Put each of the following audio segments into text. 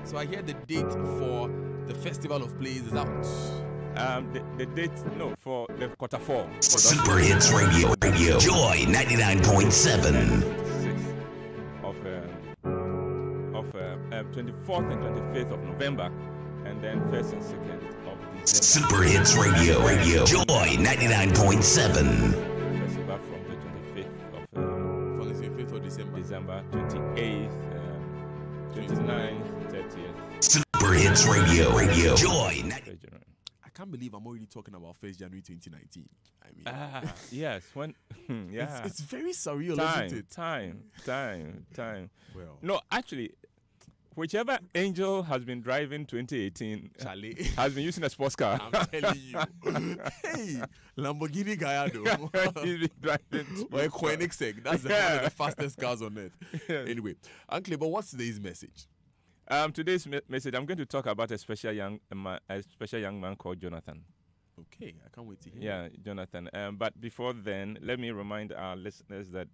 So I hear the date for the Festival of Plays is out. The date, no, for the quarter four. Super Hits Radio, Joy 99.7. Of 24th and 25th of November, and then 1st and 2nd of December. Super Hits Radio, Joy 99.7. Festival from the 25th of From the 25th of December. December, 28th, 29th, 30th. Super Hits Radio, Joy. I can't believe I'm already talking about 1st January 2019. I mean, yes, when, yeah. It's very surreal, isn't it? Time. Well, No, actually, whichever angel has been driving 2018 Charlie, has been using a sports car. I'm telling you. Hey, Lamborghini Gallardo. He's been driving. Or a Koenigsegg. That's one of the fastest cars on earth. Yes. Anyway, Uncle, but what's today's message? Today's message, I'm going to talk about a special young man called Jonathan. Okay, I can't wait to hear. Yeah, Jonathan. But before then, let me remind our listeners that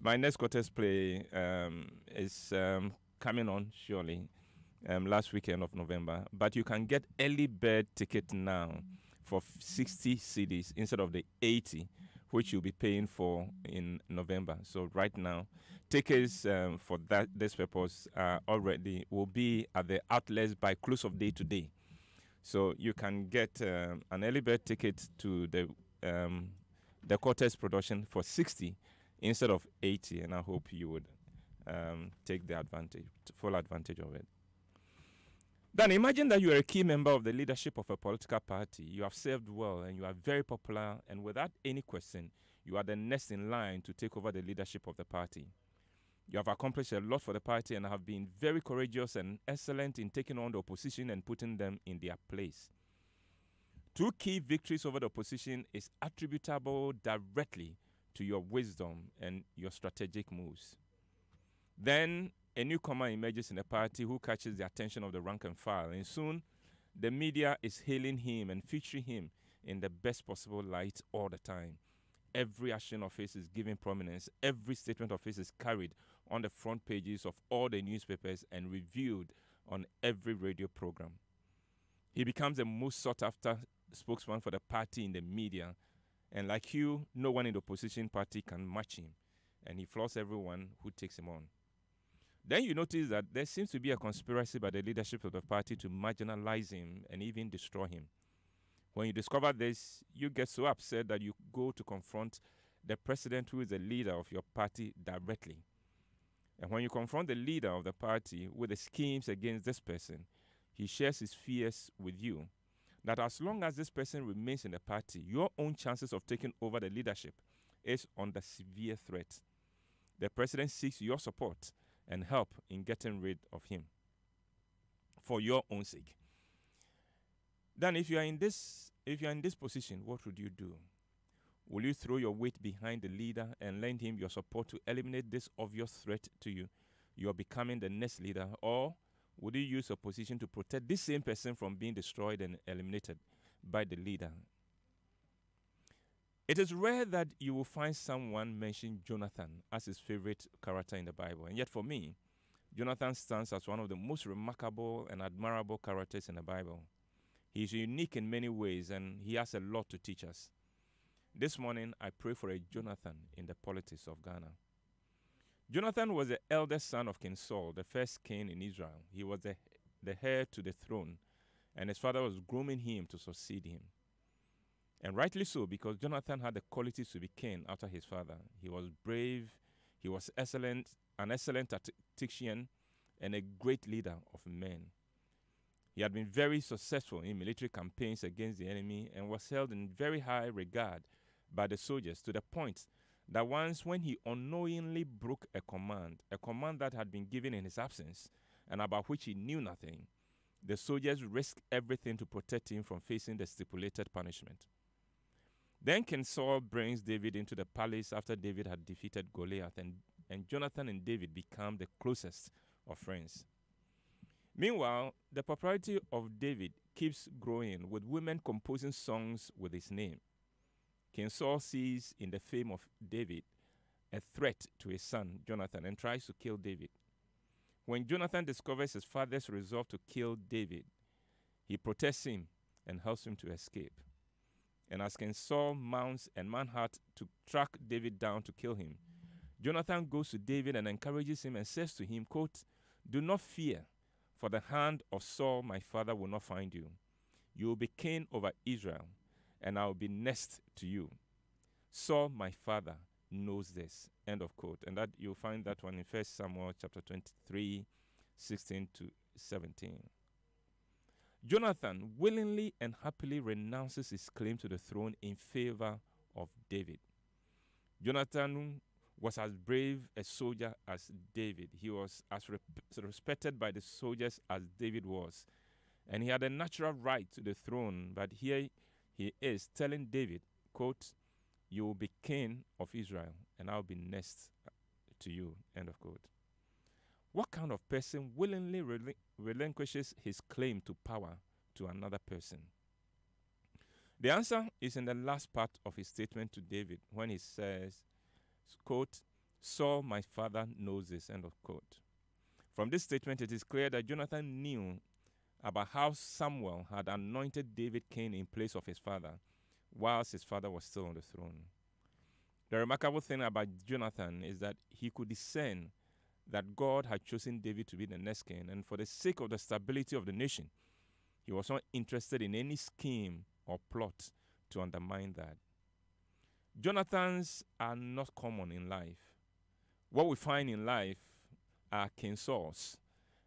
my next quarters play is coming on surely last weekend of November. But you can get early bird ticket now for 60 CDs instead of the 80, which you'll be paying for in November. So right now, tickets for this purpose will be at the outlets by close of day today. So you can get an early bird ticket to the quarters production for 60 instead of 80, and I hope you would take the full advantage of it. Then imagine that you are a key member of the leadership of a political party. You have served well and you are very popular, and without any question, you are the next in line to take over the leadership of the party. You have accomplished a lot for the party and have been very courageous and excellent in taking on the opposition and putting them in their place. 2 key victories over the opposition is attributable directly to your wisdom and your strategic moves. Then a newcomer emerges in the party who catches the attention of the rank and file, and soon the media is hailing him and featuring him in the best possible light all the time. Every action of his is given prominence. Every statement of his is carried on the front pages of all the newspapers and reviewed on every radio program. He becomes the most sought-after spokesman for the party in the media, and like you, no one in the opposition party can match him, and he flaws everyone who takes him on. Then you notice that there seems to be a conspiracy by the leadership of the party to marginalize him and even destroy him. When you discover this, you get so upset that you go to confront the president, who is the leader of your party, directly. And when you confront the leader of the party with the schemes against this person, he shares his fears with you that as long as this person remains in the party, your own chances of taking over the leadership is under severe threat. The president seeks your support and help in getting rid of him for your own sake. Then if you are in this position, what would you do? Will you throw your weight behind the leader and lend him your support to eliminate this obvious threat to you? You are becoming the next leader, or would you use your position to protect this same person from being destroyed and eliminated by the leader? It is rare that you will find someone mention Jonathan as his favorite character in the Bible. And yet for me, Jonathan stands as one of the most remarkable and admirable characters in the Bible. He is unique in many ways, and he has a lot to teach us. This morning, I pray for a Jonathan in the politics of Ghana. Jonathan was the eldest son of King Saul, the first king in Israel. He was the heir to the throne, and his father was grooming him to succeed him. And rightly so, because Jonathan had the qualities to be king after his father. He was brave, he was an excellent tactician, and a great leader of men. He had been very successful in military campaigns against the enemy and was held in very high regard by the soldiers, to the point that once when he unknowingly broke a command that had been given in his absence and about which he knew nothing, the soldiers risked everything to protect him from facing the stipulated punishment. Then King Saul brings David into the palace after David had defeated Goliath, and Jonathan and David become the closest of friends. Meanwhile, the popularity of David keeps growing, with women composing songs with his name. King Saul sees in the fame of David a threat to his son Jonathan and tries to kill David. When Jonathan discovers his father's resolve to kill David, he protests him and helps him to escape. And as King Saul mounts and manhunt to track David down to kill him, Jonathan goes to David and encourages him and says to him, quote, "Do not fear, for the hand of Saul my father will not find you. You will be king over Israel, and I will be next to you. Saul my father knows this." End of quote. And that you'll find that one in 1 Samuel chapter 23, 16 to 17. Jonathan willingly and happily renounces his claim to the throne in favor of David. Jonathan was as brave a soldier as David. He was as respected by the soldiers as David was. And he had a natural right to the throne, but here he is telling David, quote, "You will be king of Israel, and I'll be next to you," end of quote. What kind of person willingly relinquishes his claim to power to another person? The answer is in the last part of his statement to David when he says, quote, "Saul, my father, knows this," end of quote. From this statement, it is clear that Jonathan knew about how Samuel had anointed David king in place of his father, whilst his father was still on the throne. The remarkable thing about Jonathan is that he could discern that God had chosen David to be the next king, and for the sake of the stability of the nation, he was not interested in any scheme or plot to undermine that. Jonathans are not common in life. What we find in life are King Sauls.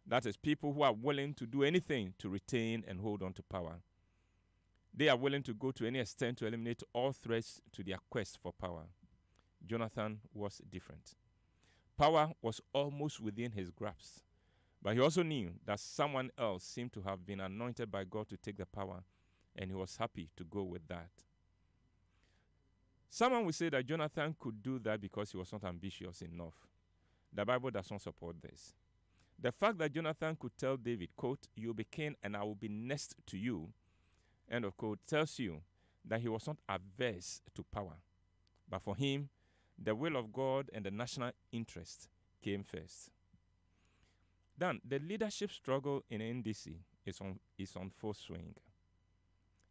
That is, people who are willing to do anything to retain and hold on to power. They are willing to go to any extent to eliminate all threats to their quest for power. Jonathan was different. Power was almost within his grasp, but he also knew that someone else seemed to have been anointed by God to take the power, and he was happy to go with that. Someone will say that Jonathan could do that because he was not ambitious enough. The Bible does not support this. The fact that Jonathan could tell David, quote, "You will be king and I will be next to you," end of quote, tells you that he was not averse to power. But for him, the will of God and the national interest came first. Then, the leadership struggle in NDC is on full swing.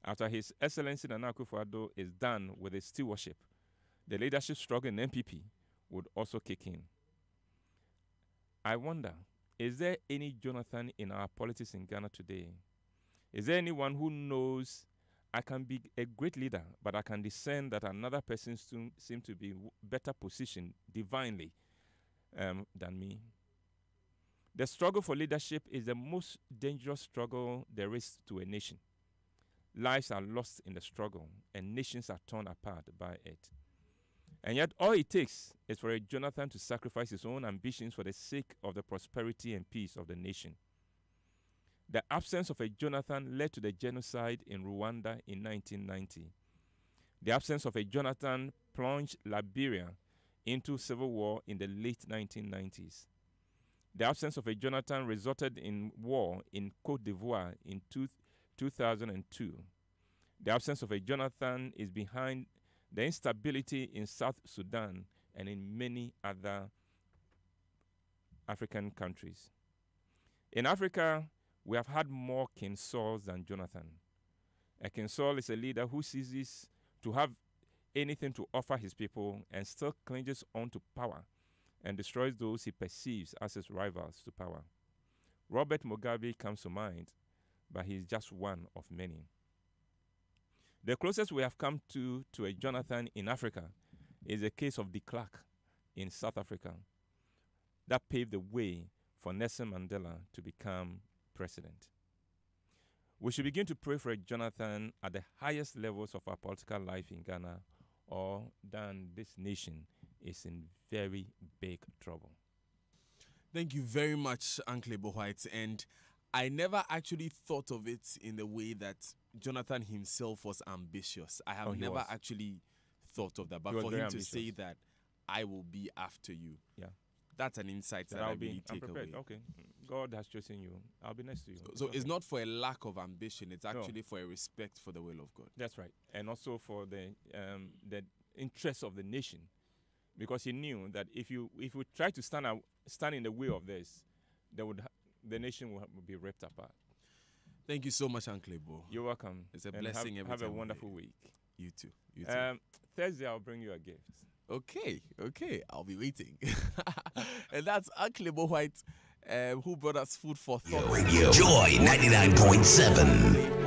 After His Excellency Nana Akufo-Addo is done with his stewardship, the leadership struggle in NPP would also kick in. I wonder, is there any Jonathan in our politics in Ghana today? Is there anyone who knows I can be a great leader, but I can discern that another person seems to be better positioned divinely than me? The struggle for leadership is the most dangerous struggle there is to a nation. Lives are lost in the struggle, and nations are torn apart by it. And yet, all it takes is for a Jonathan to sacrifice his own ambitions for the sake of the prosperity and peace of the nation. The absence of a Jonathan led to the genocide in Rwanda in 1990. The absence of a Jonathan plunged Liberia into civil war in the late 1990s. The absence of a Jonathan resulted in war in Côte d'Ivoire in 2002. The absence of a Jonathan is behind the instability in South Sudan and in many other African countries. In Africa, we have had more King Sauls than Jonathan. A King Saul is a leader who ceases to have anything to offer his people and still clinges on to power and destroys those he perceives as his rivals to power. Robert Mugabe comes to mind, but he is just one of many. The closest we have come to a Jonathan in Africa is the case of de Klerk in South Africa. That paved the way for Nelson Mandela to become president. We should begin to pray for a Jonathan at the highest levels of our political life in Ghana, or then this nation is in very big trouble. Thank you very much, Uncle White. And I never actually thought of it in the way that Jonathan himself was ambitious. I have never actually thought of that. But for him to say that, "I will be after you," that's an insight that I really take away. Okay, God has chosen you. I'll be next to you. So it's not for a lack of ambition. It's actually for a respect for the will of God. That's right. And also for the interests of the nation. Because he knew that if you try to stand in the way of this, the nation will be ripped apart. Thank you so much, Uncle Ebo. You're welcome. It's a blessing. Have a wonderful week. You too. You too. Thursday, I'll bring you a gift. Okay. I'll be waiting. And that's Uncle Ebo White, who brought us food for thought. Radio Joy 99.7.